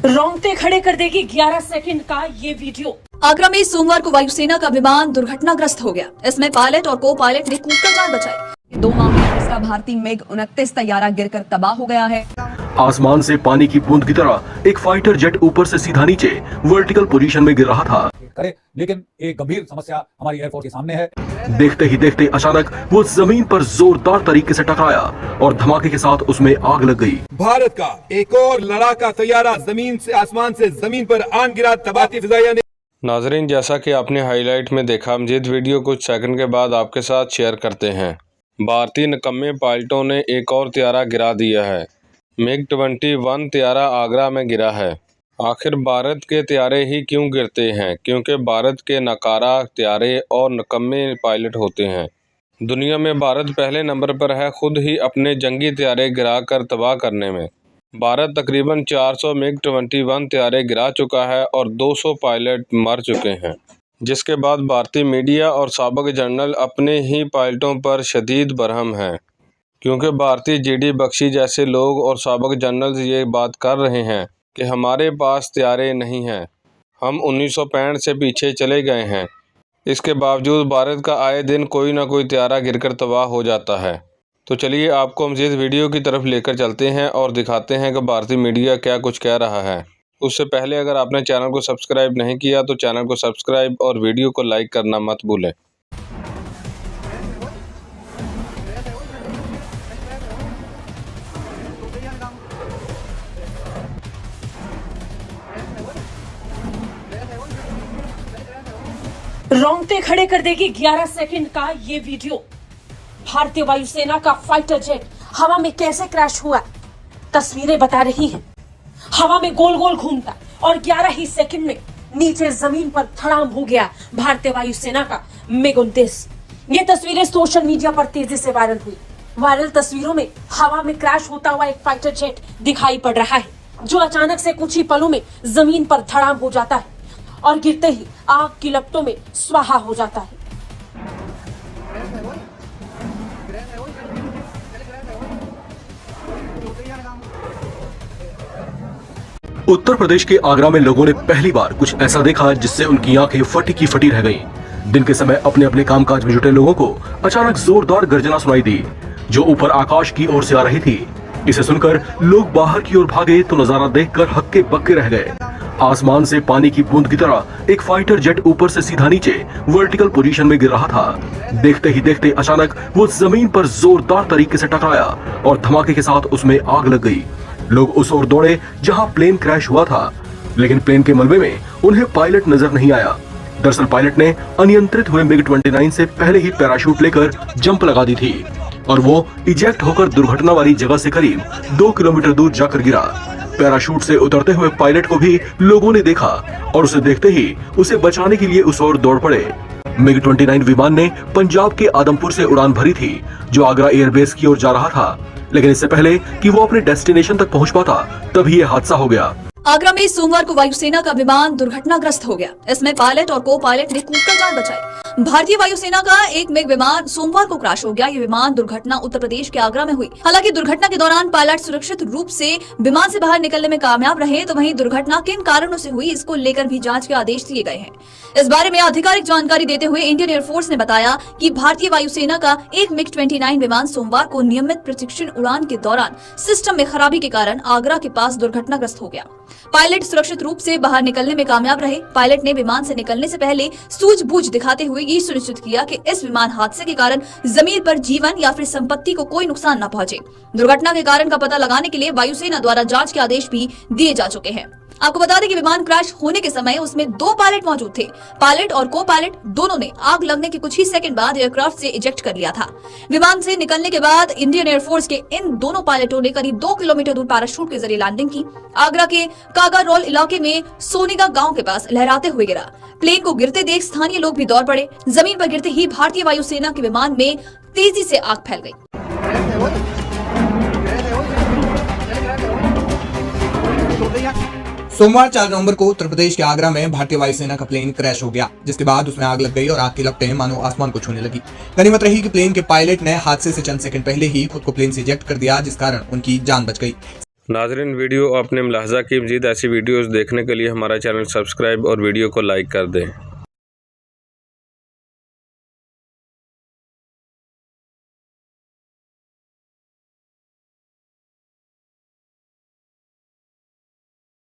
रोंगटे खड़े कर देगी 11 सेकंड का ये वीडियो। आगरा में सोमवार को वायुसेना का विमान दुर्घटनाग्रस्त हो गया। इसमें पायलट और को पायलट ने कूदकर जान बचाई। 2 माह में इसका भारतीय मिग 29 तैयारा गिरकर तबाह हो गया है। आसमान से पानी की बूंद की तरह एक फाइटर जेट ऊपर से सीधा नीचे वर्टिकल पोजीशन में गिर रहा था। लेकिन एक गंभीर समस्या हमारी एयरफोर्स के सामने है। देखते ही देखते अचानक वो जमीन पर जोरदार तरीके से टकराया और धमाके के साथ उसमें आग लग गई। भारत का एक और लड़ाका तैयारा जमीन से आसमान से जमीन पर आन गिरा, तबाही फिजाइया ने। नाजरीन, जैसा कि आपने हाईलाइट में देखा, मजीद वीडियो कुछ सेकंड के बाद आपके साथ शेयर करते हैं। भारतीय निकम्मे पायलटों ने एक और तैयारा गिरा दिया है। मिग 21 तैयारा आगरा में गिरा है। आखिर भारत के तैयारे ही क्यों गिरते हैं? क्योंकि भारत के नकारा तैयारे और निकम्मे पायलट होते हैं। दुनिया में भारत पहले नंबर पर है, खुद ही अपने जंगी तैयारे गिरा कर तबाह करने में। भारत तकरीबन 400 मिग 21 तैयारे गिरा चुका है और 200 पायलट मर चुके हैं, जिसके बाद भारतीय मीडिया और साबिक जनरल अपने ही पायलटों पर शदीद बरहम हैं, क्योंकि भारतीय जीडी बख्शी जैसे लोग और साबिक जनरल ये बात कर रहे हैं कि हमारे पास तैयारे नहीं हैं, हम 1965 से पीछे चले गए हैं। इसके बावजूद भारत का आए दिन कोई ना कोई तैयारा गिरकर तबाह हो जाता है। तो चलिए आपको मज़ीद वीडियो की तरफ लेकर चलते हैं और दिखाते हैं कि भारतीय मीडिया क्या कुछ कह रहा है। उससे पहले अगर आपने चैनल को सब्सक्राइब नहीं किया तो चैनल को सब्सक्राइब और वीडियो को लाइक करना मत भूलें। रोंगटे खड़े कर देगी 11 सेकंड का ये वीडियो। भारतीय वायुसेना का फाइटर जेट हवा में कैसे क्रैश हुआ, तस्वीरें बता रही हैं। हवा में गोल गोल घूमता और 11 ही सेकंड में नीचे जमीन पर धड़ाम हो गया भारतीय वायुसेना का मिग 29। ये तस्वीरें सोशल मीडिया पर तेजी से वायरल हुई। वायरल तस्वीरों में हवा में क्रैश होता हुआ एक फाइटर जेट दिखाई पड़ रहा है, जो अचानक से कुछ ही पलों में जमीन पर धड़ाम हो जाता है और गिरते ही आग की लपटों में स्वाहा हो जाता है। उत्तर प्रदेश के आगरा में लोगों ने पहली बार कुछ ऐसा देखा जिससे उनकी आंखें फटी की फटी रह गईं। दिन के समय अपने अपने कामकाज में जुटे लोगों को अचानक जोरदार गर्जना सुनाई दी, जो ऊपर आकाश की ओर से आ रही थी। इसे सुनकर लोग बाहर की ओर भागे तो नजारा देखकर हक्के बक्के रह गए। आसमान से पानी की बूंद की तरह एक फाइटर जेट ऊपर से सीधा नीचे वर्टिकल पोजीशन में गिर रहा था। देखते ही देखते अचानक वो जमीन पर जोरदार तरीके से टकराया और धमाके के साथ उसमें आग लग गई। लोग उस ओर दौड़े जहां प्लेन क्रैश हुआ था, लेकिन प्लेन के मलबे में उन्हें पायलट नजर नहीं आया। दरअसल पायलट ने अनियंत्रित हुए मिग 29 से पहले ही पैराशूट लेकर जंप लगा दी थी और वो इजेक्ट होकर दुर्घटना वाली जगह से करीब 2 किलोमीटर दूर जाकर गिरा। पैराशूट से उतरते हुए पायलट को भी लोगों ने देखा और उसे देखते ही उसे बचाने के लिए उस ओर दौड़ पड़े। मिग 29 विमान ने पंजाब के आदमपुर से उड़ान भरी थी, जो आगरा एयरबेस की ओर जा रहा था, लेकिन इससे पहले कि वो अपने डेस्टिनेशन तक पहुंच पाता तभी ये हादसा हो गया। आगरा में सोमवार को वायुसेना का विमान दुर्घटनाग्रस्त हो गया। इसमें पायलट और को पायलट ने कूदकर जान बचाई। भारतीय वायुसेना का एक मिग विमान सोमवार को क्रैश हो गया। ये विमान दुर्घटना उत्तर प्रदेश के आगरा में हुई। हालांकि दुर्घटना के दौरान पायलट सुरक्षित रूप से विमान से बाहर निकलने में कामयाब रहे, तो वहीं दुर्घटना किन कारणों से हुई, इसको लेकर भी जांच के आदेश दिए गए हैं। इस बारे में आधिकारिक जानकारी देते हुए इंडियन एयरफोर्स ने बताया कि भारतीय वायुसेना का एक मिग 29 विमान सोमवार को नियमित प्रशिक्षण उड़ान के दौरान सिस्टम में खराबी के कारण आगरा के पास दुर्घटनाग्रस्त हो गया। पायलट सुरक्षित रूप से बाहर निकलने में कामयाब रहे। पायलट ने विमान से निकलने से पहले सूझबूझ दिखाते हुए ये सुनिश्चित किया कि इस विमान हादसे के कारण जमीन पर जीवन या फिर संपत्ति को कोई नुकसान न पहुंचे। दुर्घटना के कारण का पता लगाने के लिए वायुसेना द्वारा जांच के आदेश भी दिए जा चुके हैं। आपको बता दें कि विमान क्रैश होने के समय उसमें 2 पायलट मौजूद थे। पायलट और को पायलट दोनों ने आग लगने के कुछ ही सेकंड बाद एयरक्राफ्ट से इजेक्ट कर लिया था। विमान से निकलने के बाद इंडियन एयरफोर्स के इन दोनों पायलटों ने करीब 2 किलोमीटर दूर पैराशूट के जरिए लैंडिंग की। आगरा के कागारोल इलाके में सोनेगा गांव के पास लहराते हुए गिरा। प्लेन को गिरते देख स्थानीय लोग भी दौड़ पड़े। जमीन पर गिरते ही भारतीय वायुसेना के विमान में तेजी से आग फैल गई। सोमवार 4 नवंबर को उत्तर प्रदेश के आगरा में भारतीय वायुसेना का प्लेन क्रैश हो गया, जिसके बाद उसमें आग लग गई और आग की लपटें मानो आसमान को छूने लगी। गनीमत रही कि प्लेन के पायलट ने हादसे से चंद सेकंड पहले ही खुद को प्लेन से इजेक्ट कर दिया, जिस कारण उनकी जान बच गई। नाजरीन, वीडियो आपने मुलाहजा की। मज़ीद ऐसी वीडियोस देखने के लिए हमारा चैनल सब्सक्राइब और वीडियो को लाइक कर दें।